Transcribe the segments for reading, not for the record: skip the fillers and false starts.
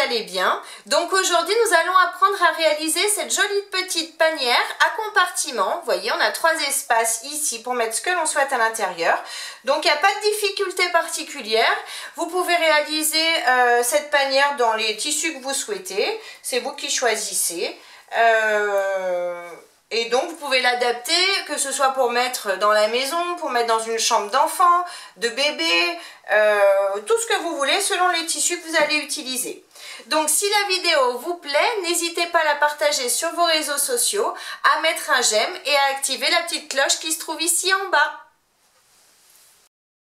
allez bien. Donc aujourd'hui nous allons apprendre à réaliser cette jolie petite panière à compartiments. Vous voyez, on a 3 espaces ici pour mettre ce que l'on souhaite à l'intérieur. Donc il n'y a pas de difficulté particulière. Vous pouvez réaliser cette panière dans les tissus que vous souhaitez. C'est vous qui choisissez. Et donc vous pouvez l'adapter, que ce soit pour mettre dans la maison, pour mettre dans une chambre d'enfant, de bébé, tout ce que vous voulez selon les tissus que vous allez utiliser. Donc si la vidéo vous plaît, n'hésitez pas à la partager sur vos réseaux sociaux, à mettre un j'aime et à activer la petite cloche qui se trouve ici en bas.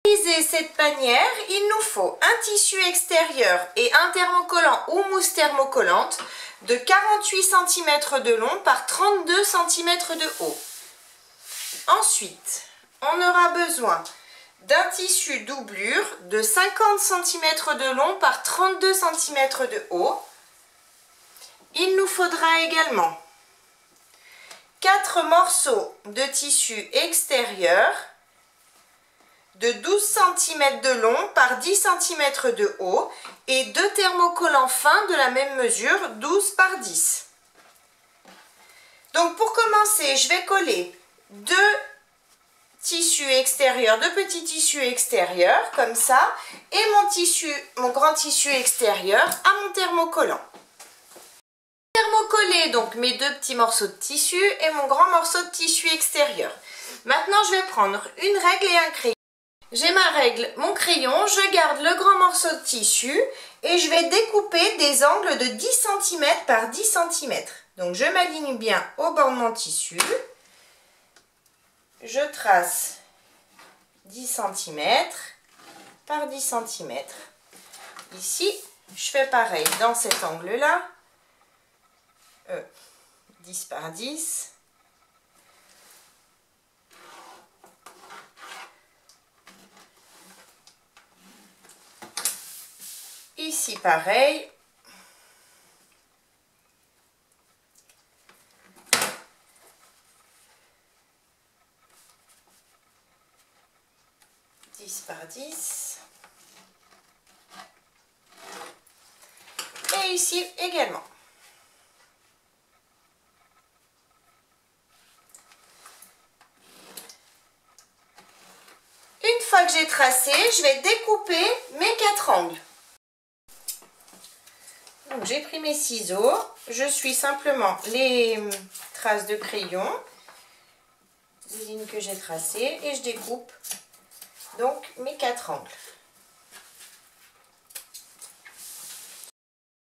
Pour réaliser cette panière, il nous faut un tissu extérieur et un thermocollant ou mousse thermocollante de 48 cm de long par 32 cm de haut. Ensuite, on aura besoin d'un tissu doublure de 50 cm de long par 32 cm de haut. Il nous faudra également 4 morceaux de tissu extérieur de 12 cm de long par 10 cm de haut et 2 thermocollants fins de la même mesure, 12 par 10. Donc pour commencer, je vais coller 2 tissus extérieurs, 2 petits tissus extérieurs comme ça, et mon grand tissu extérieur à mon thermocollant. Thermocoller donc mes 2 petits morceaux de tissu et mon grand morceau de tissu extérieur. Maintenant je vais prendre une règle et un crayon. J'ai ma règle, mon crayon, je garde le grand morceau de tissu et je vais découper des angles de 10 cm par 10 cm. Donc je m'aligne bien au bord de mon tissu. Je trace 10 cm par 10 cm. Ici, je fais pareil dans cet angle-là. 10 par 10. Ici, pareil. Par 10. Et ici également. Une fois que j'ai tracé, je vais découper mes 4 angles. Donc j'ai pris mes ciseaux, je suis simplement les traces de crayon, les lignes que j'ai tracées, et je découpe donc mes 4 angles.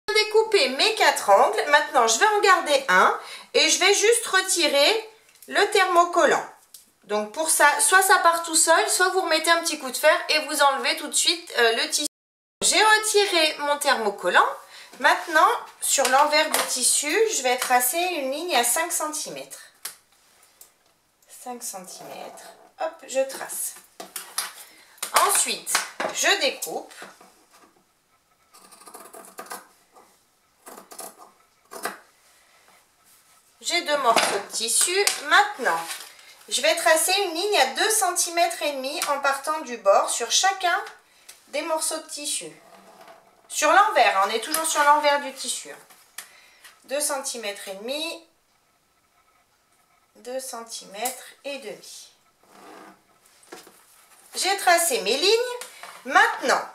J'ai découpé mes 4 angles, maintenant je vais en garder un et je vais juste retirer le thermocollant. Donc pour ça, soit ça part tout seul, soit vous remettez un petit coup de fer et vous enlevez tout de suite le tissu. J'ai retiré mon thermocollant. Maintenant, sur l'envers du tissu, je vais tracer une ligne à 5 cm. 5 cm, hop, je trace. Ensuite, je découpe. J'ai 2 morceaux de tissu. Maintenant, je vais tracer une ligne à 2 cm et demi en partant du bord sur chacun des morceaux de tissu. Sur l'envers, on est toujours sur l'envers du tissu. 2 cm et demi, 2 cm et demi. J'ai tracé mes lignes. Maintenant,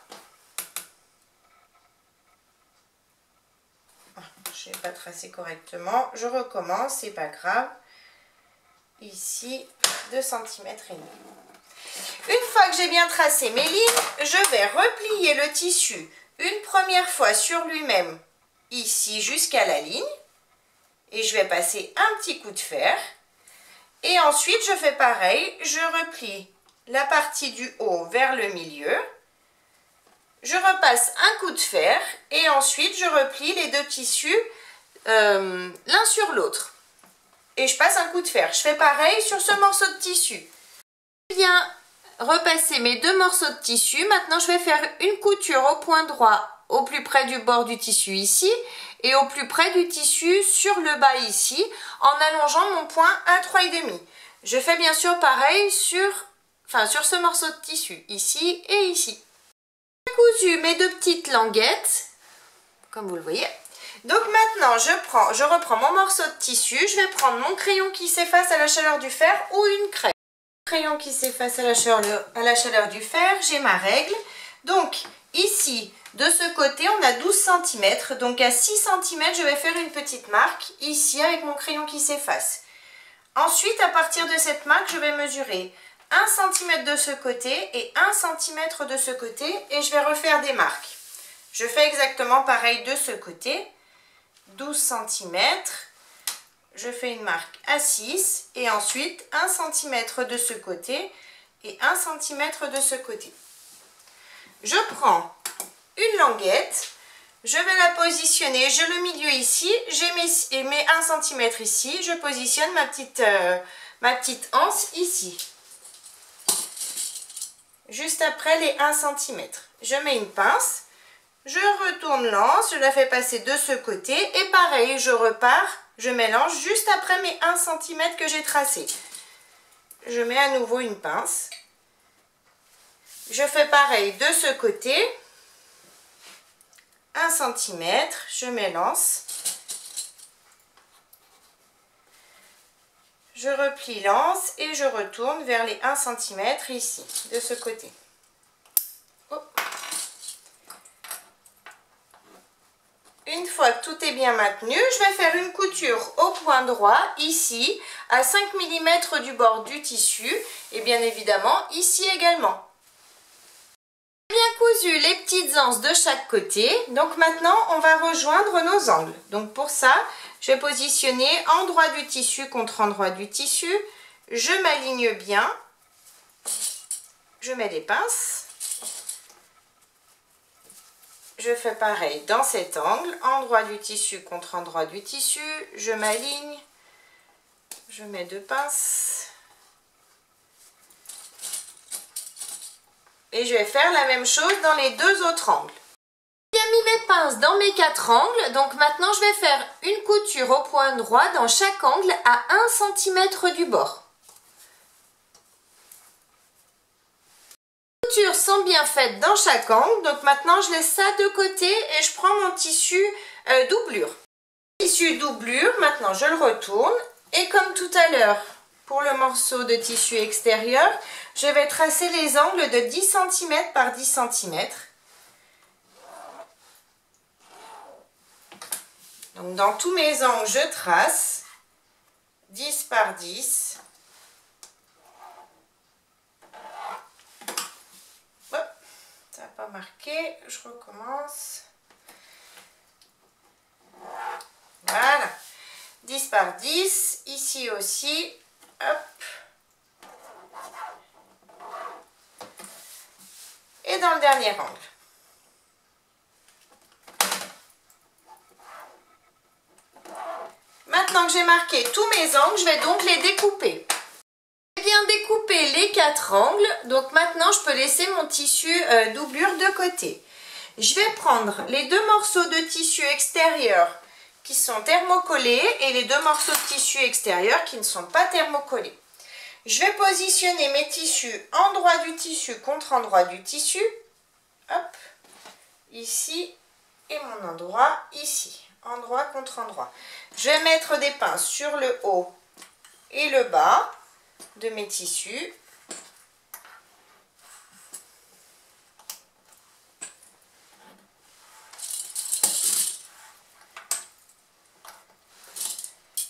je n'ai pas tracé correctement. Je recommence, c'est pas grave. Ici, 2 cm et demi. Une fois que j'ai bien tracé mes lignes, je vais replier le tissu une première fois sur lui-même, ici jusqu'à la ligne. Et je vais passer un petit coup de fer. Et ensuite, je fais pareil. Je replie la partie du haut vers le milieu, je repasse un coup de fer et ensuite je replie les 2 tissus l'un sur l'autre et je passe un coup de fer. Je fais pareil sur ce morceau de tissu. Je viens repasser mes 2 morceaux de tissu. Maintenant je vais faire une couture au point droit au plus près du bord du tissu ici et au plus près du tissu sur le bas ici en allongeant mon point à 3,5. Je fais bien sûr pareil sur ce morceau de tissu, ici et ici. J'ai cousu mes 2 petites languettes comme vous le voyez. Donc maintenant, je reprends mon morceau de tissu. Je vais prendre mon crayon qui s'efface à la chaleur du fer ou une crème. Crayon qui s'efface à la chaleur du fer, j'ai ma règle. Donc ici, de ce côté, on a 12 cm. Donc à 6 cm, je vais faire une petite marque ici avec mon crayon qui s'efface. Ensuite, à partir de cette marque, je vais mesurer 1 cm de ce côté et 1 cm de ce côté et je vais refaire des marques. Je fais exactement pareil de ce côté, 12 cm, je fais une marque à 6 et ensuite 1 cm de ce côté et 1 cm de ce côté. Je prends une languette, je vais la positionner, j'ai le milieu ici, j'ai mes 1 cm ici, je positionne ma petite anse ici. Juste après les 1 cm. Je mets une pince, je retourne l'anse, je la fais passer de ce côté et pareil, je repars, je mélange juste après mes 1 cm que j'ai tracé. Je mets à nouveau une pince. Je fais pareil de ce côté. 1 cm, je m'élance. Je replie l'anse et je retourne vers les 1 cm ici, de ce côté. Oh. Une fois que tout est bien maintenu, je vais faire une couture au point droit, ici, à 5 mm du bord du tissu, et bien évidemment, ici également. J'ai bien cousu les petites anses de chaque côté, donc maintenant, on va rejoindre nos angles. Donc pour ça, je vais positionner endroit du tissu contre endroit du tissu. Je m'aligne bien. Je mets des pinces. Je fais pareil dans cet angle. Endroit du tissu contre endroit du tissu. Je m'aligne. Je mets 2 pinces. Et je vais faire la même chose dans les 2 autres angles. J'ai bien mis mes pinces dans mes 4 angles, donc maintenant je vais faire une couture au point droit dans chaque angle à 1 cm du bord. Les coutures sont bien faites dans chaque angle, donc maintenant je laisse ça de côté et je prends mon tissu doublure. Tissu doublure, maintenant je le retourne et comme tout à l'heure pour le morceau de tissu extérieur, je vais tracer les angles de 10 cm par 10 cm. Donc dans tous mes angles, je trace 10 par 10. Hop, ça n'a pas marqué, je recommence. Voilà, 10 par 10, ici aussi, hop. Et dans le dernier angle. Maintenant que j'ai marqué tous mes angles, je vais donc les découper. J'ai bien découpé les 4 angles, donc maintenant je peux laisser mon tissu doublure de côté. Je vais prendre les 2 morceaux de tissu extérieur qui sont thermocollés et les 2 morceaux de tissu extérieur qui ne sont pas thermocollés. Je vais positionner mes tissus endroit du tissu contre endroit du tissu. Hop, ici et mon endroit ici. Endroit contre endroit. Je vais mettre des pinces sur le haut et le bas de mes tissus.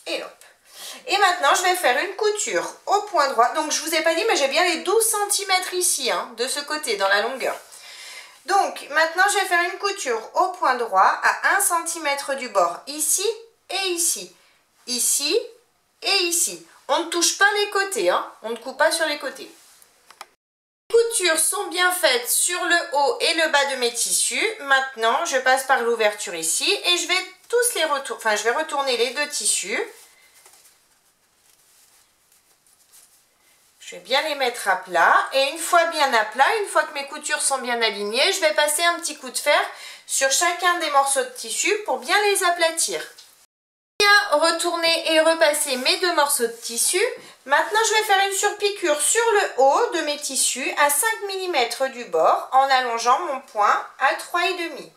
Et hop. Et maintenant, je vais faire une couture au point droit. Donc, je ne vous ai pas dit, mais j'ai bien les 12 cm ici, hein, de ce côté, dans la longueur. Donc, maintenant, je vais faire une couture au point droit à 1 cm du bord, ici et ici. Ici et ici. On ne touche pas les côtés, hein. On ne coupe pas sur les côtés. Les coutures sont bien faites sur le haut et le bas de mes tissus. Maintenant, je passe par l'ouverture ici et je vais tous les retourner. Enfin, je vais retourner les 2 tissus. Je vais bien les mettre à plat et une fois bien à plat, une fois que mes coutures sont bien alignées, je vais passer un petit coup de fer sur chacun des morceaux de tissu pour bien les aplatir. Bien retourner et repasser mes 2 morceaux de tissu. Maintenant, je vais faire une surpiqûre sur le haut de mes tissus à 5 mm du bord en allongeant mon point à 3,5 mm.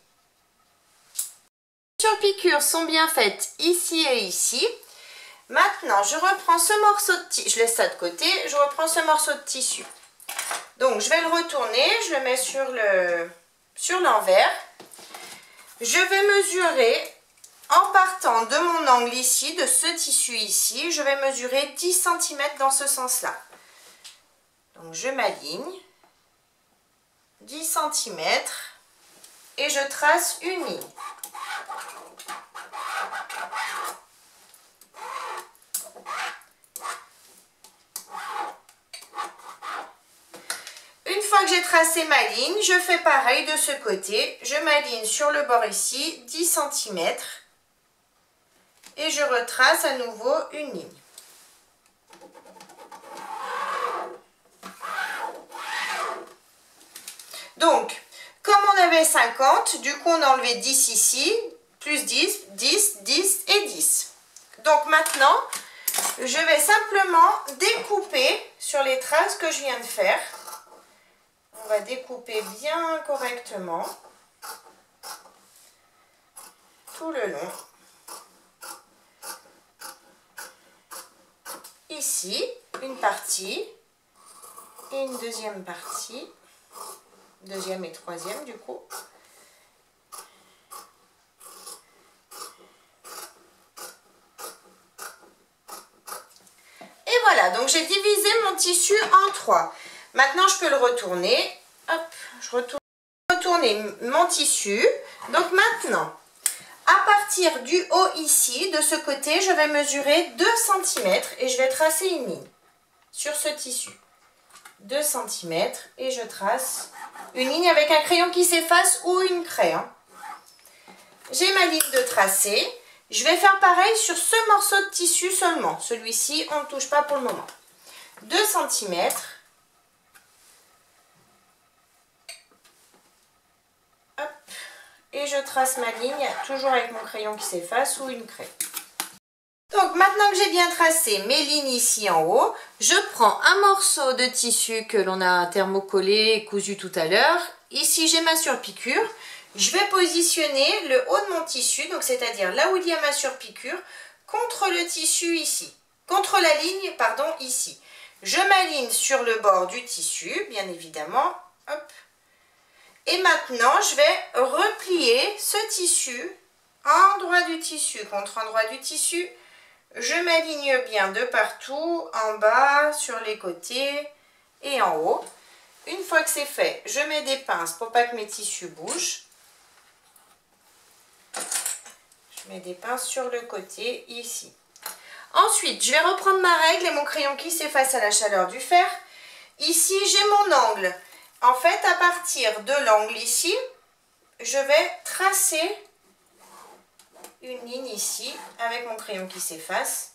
Les surpiqûres sont bien faites ici et ici. Maintenant, je reprends ce morceau de tissu, je laisse ça de côté, je reprends ce morceau de tissu. Donc, je vais le retourner, je le mets sur l'envers. Je vais mesurer, en partant de mon angle ici, de ce tissu ici, je vais mesurer 10 cm dans ce sens-là. Donc, je m'aligne, 10 cm, et je trace une ligne. Une fois que j'ai tracé ma ligne, je fais pareil de ce côté. Je m'aligne sur le bord ici, 10 cm. Et je retrace à nouveau une ligne. Donc, comme on avait 50, du coup on a enlevé 10 ici, plus 10, 10, 10 et 10. Donc maintenant, je vais simplement découper sur les traces que je viens de faire. On va découper bien correctement tout le long. Ici, une partie et une deuxième partie, deuxième et troisième du coup. Et voilà, donc j'ai divisé mon tissu en 3. Maintenant, je peux le retourner. Hop, je retourne mon tissu. Donc maintenant, à partir du haut ici, de ce côté, je vais mesurer 2 cm et je vais tracer une ligne sur ce tissu. 2 cm et je trace une ligne avec un crayon qui s'efface ou une craie. J'ai ma ligne de tracé. Je vais faire pareil sur ce morceau de tissu seulement. Celui-ci, on ne touche pas pour le moment. 2 cm. Hop. Et je trace ma ligne, toujours avec mon crayon qui s'efface ou une craie. Donc maintenant que j'ai bien tracé mes lignes ici en haut, je prends un morceau de tissu que l'on a thermocollé et cousu tout à l'heure. Ici j'ai ma surpiqûre. Je vais positionner le haut de mon tissu, donc c'est-à-dire là où il y a ma surpiqûre, contre le tissu ici. Contre la ligne, pardon, ici. Je m'aligne sur le bord du tissu, bien évidemment. Hop. Et maintenant, je vais replier ce tissu, endroit du tissu contre endroit du tissu. Je m'aligne bien de partout, en bas, sur les côtés et en haut. Une fois que c'est fait, je mets des pinces pour pas que mes tissus bougent. Je mets des pinces sur le côté ici. Ensuite, je vais reprendre ma règle et mon crayon qui s'efface à la chaleur du fer. Ici, j'ai mon angle. En fait, à partir de l'angle ici, je vais tracer une ligne ici avec mon crayon qui s'efface,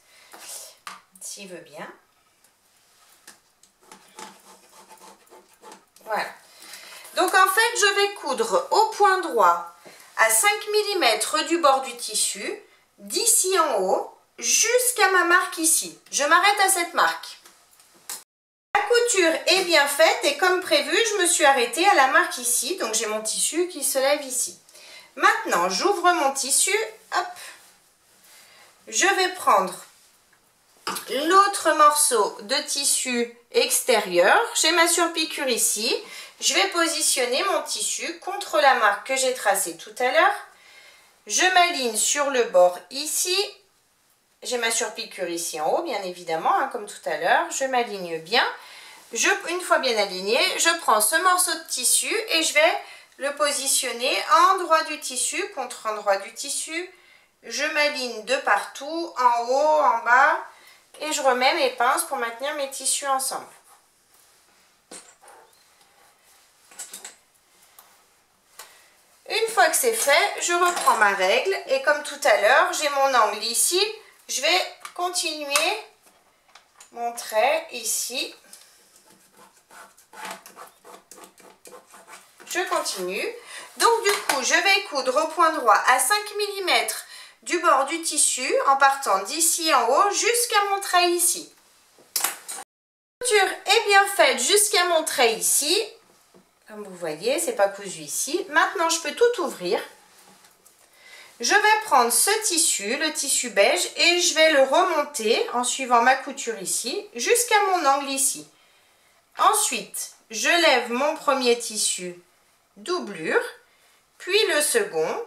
s'il veut bien. Voilà. Donc en fait, je vais coudre au point droit à 5 mm du bord du tissu, d'ici en haut, jusqu'à ma marque ici. Je m'arrête à cette marque. La couture est bien faite et comme prévu, je me suis arrêtée à la marque ici. Donc j'ai mon tissu qui se lève ici. Maintenant, j'ouvre mon tissu. Hop. Je vais prendre l'autre morceau de tissu extérieur. J'ai ma surpiqûre ici. Je vais positionner mon tissu contre la marque que j'ai tracée tout à l'heure. Je m'aligne sur le bord ici. J'ai ma surpiqûre ici en haut, bien évidemment, comme tout à l'heure. Je m'aligne bien. Une fois bien aligné, je prends ce morceau de tissu et je vais le positionner endroit du tissu contre endroit du tissu. Je m'aligne de partout, en haut, en bas, et je remets mes pinces pour maintenir mes tissus ensemble. Une fois que c'est fait, je reprends ma règle et comme tout à l'heure, j'ai mon angle ici. Je vais continuer mon trait ici. Je continue. Donc du coup, je vais coudre au point droit à 5 mm du bord du tissu en partant d'ici en haut jusqu'à mon trait ici. La couture est bien faite jusqu'à mon trait ici. Comme vous voyez, c'est pas cousu ici. Maintenant, je peux tout ouvrir. Je vais prendre ce tissu, le tissu beige, et je vais le remonter en suivant ma couture ici, jusqu'à mon angle ici. Ensuite, je lève mon premier tissu doublure, puis le second,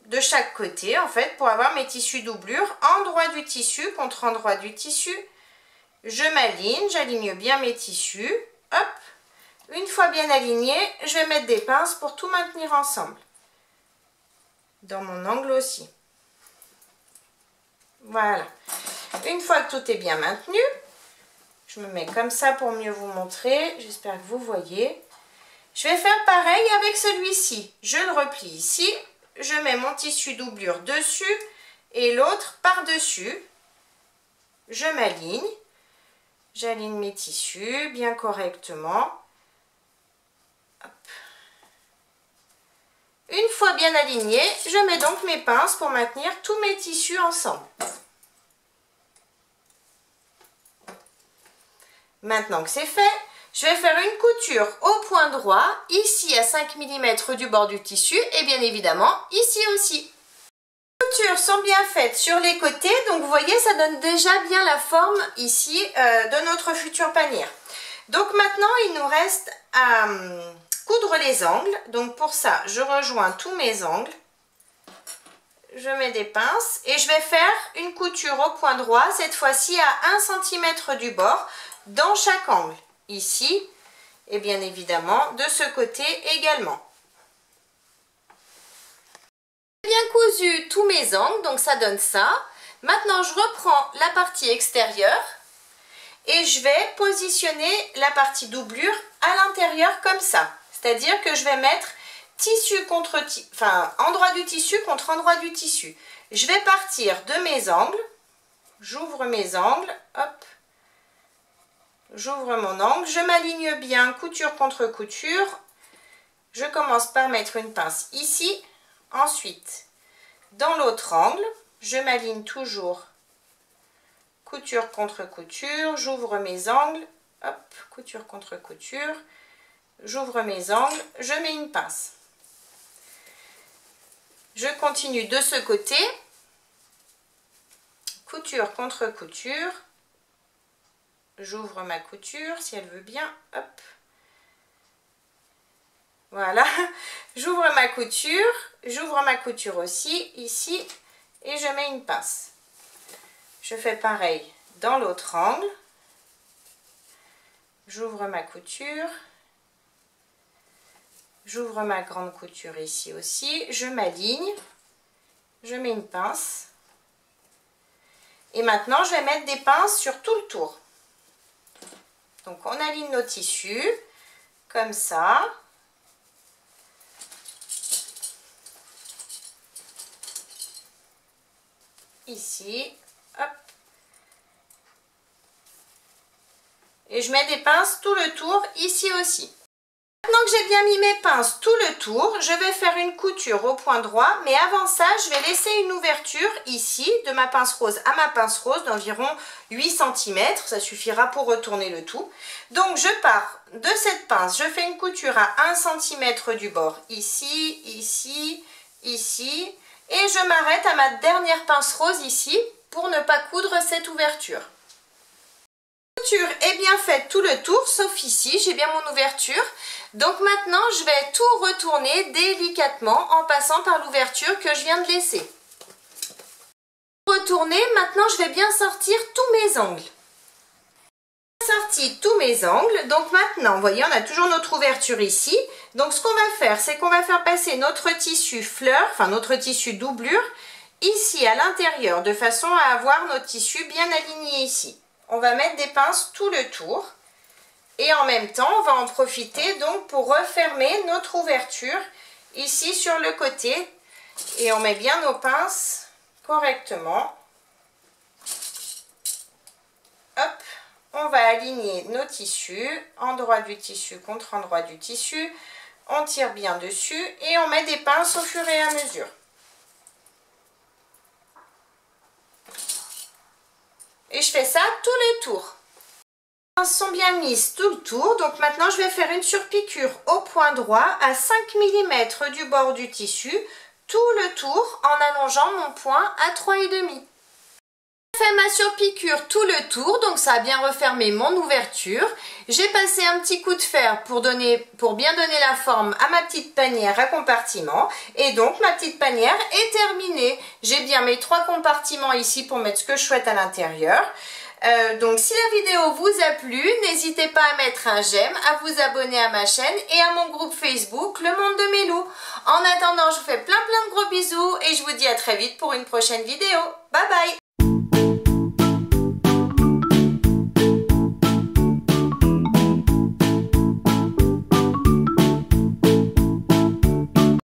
de chaque côté en fait, pour avoir mes tissus doublure, endroit du tissu contre endroit du tissu. Je m'aligne, j'aligne bien mes tissus, hop. Une fois bien aligné, je vais mettre des pinces pour tout maintenir ensemble. Dans mon angle aussi. Voilà. Une fois que tout est bien maintenu, je me mets comme ça pour mieux vous montrer. J'espère que vous voyez. Je vais faire pareil avec celui-ci. Je le replie ici. Je mets mon tissu doublure dessus et l'autre par-dessus. Je m'aligne. J'aligne mes tissus bien correctement. Hop. Une fois bien aligné, je mets donc mes pinces pour maintenir tous mes tissus ensemble. Maintenant que c'est fait, je vais faire une couture au point droit, ici à 5 mm du bord du tissu et bien évidemment ici aussi. Les coutures sont bien faites sur les côtés, donc vous voyez ça donne déjà bien la forme ici de notre futur panier. Donc maintenant il nous reste à coudre les angles, donc pour ça je rejoins tous mes angles. Je mets des pinces et je vais faire une couture au point droit, cette fois-ci à 1 cm du bord, dans chaque angle, ici et bien évidemment de ce côté également. J'ai bien cousu tous mes angles, donc ça donne ça. Maintenant je reprends la partie extérieure et je vais positionner la partie doublure à l'intérieur comme ça. C'est-à-dire que je vais mettre tissu contre endroit du tissu contre endroit du tissu. Je vais partir de mes angles, j'ouvre mes angles, hop, j'ouvre mon angle, je m'aligne bien couture contre couture. Je commence par mettre une pince ici, ensuite dans l'autre angle, je m'aligne toujours couture contre couture, j'ouvre mes angles, hop, couture contre couture, j'ouvre mes angles, je mets une pince. Je continue de ce côté, couture contre couture, j'ouvre ma couture si elle veut bien, hop, voilà, j'ouvre ma couture aussi ici et je mets une pince. Je fais pareil dans l'autre angle, j'ouvre ma couture, j'ouvre ma grande couture ici aussi, je m'aligne, je mets une pince et maintenant je vais mettre des pinces sur tout le tour. Donc on aligne nos tissus comme ça. Ici, hop. Et je mets des pinces tout le tour ici aussi. Maintenant que j'ai bien mis mes pinces tout le tour, je vais faire une couture au point droit, mais avant ça, je vais laisser une ouverture ici, de ma pince rose à ma pince rose, d'environ 8 cm, ça suffira pour retourner le tout. Donc je pars de cette pince, je fais une couture à 1 cm du bord, ici, ici, ici, et je m'arrête à ma dernière pince rose ici, pour ne pas coudre cette ouverture. La couture est bien faite tout le tour, sauf ici, j'ai bien mon ouverture. Donc maintenant, je vais tout retourner délicatement en passant par l'ouverture que je viens de laisser. Pour retourner, maintenant je vais bien sortir tous mes angles. J'ai sorti tous mes angles, donc maintenant, vous voyez, on a toujours notre ouverture ici. Donc ce qu'on va faire, c'est qu'on va faire passer notre tissu fleur, enfin notre tissu doublure, ici à l'intérieur, de façon à avoir notre tissu bien aligné ici. On va mettre des pinces tout le tour. Et en même temps, on va en profiter donc pour refermer notre ouverture ici sur le côté. Et on met bien nos pinces correctement. Hop, on va aligner nos tissus, endroit du tissu contre endroit du tissu. On tire bien dessus et on met des pinces au fur et à mesure. Et je fais ça tous les tours. Les pinces sont bien mises tout le tour, donc maintenant je vais faire une surpiqûre au point droit à 5 mm du bord du tissu, tout le tour en allongeant mon point à 3,5. J'ai fait ma surpiqûre tout le tour, donc ça a bien refermé mon ouverture. J'ai passé un petit coup de fer pour bien donner la forme à ma petite panière à compartiments. Et donc ma petite panière est terminée. J'ai bien mes 3 compartiments ici pour mettre ce que je souhaite à l'intérieur. Donc si la vidéo vous a plu, n'hésitez pas à mettre un j'aime, à vous abonner à ma chaîne et à mon groupe Facebook Le Monde de Mélou. En attendant, je vous fais plein de gros bisous et je vous dis à très vite pour une prochaine vidéo. Bye bye!